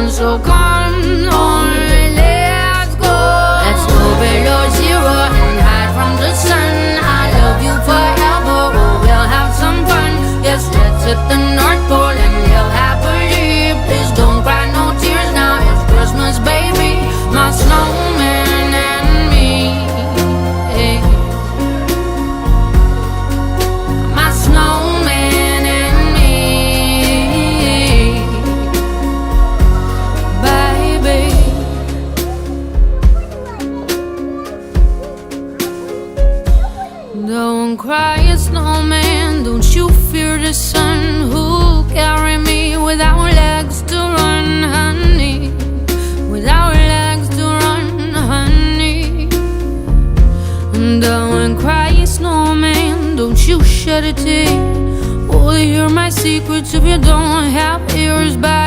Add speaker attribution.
Speaker 1: So come on, let's go. Let's go below zero and hide from the sun. I love you forever, oh, we'll have some fun. Yes, let's hit the North Pole and live happily. Please don't cry no tears now, it's Christmas, baby. My snowman and me, hey. My snowman and me, baby. Don't cry, snowman, don't you fear the sun. Who'll carry me without legs to run, honey? Without legs to run, honey. Don't cry, snowman, don't you shed a tear. Oh, hear my secrets if you don't have ears back.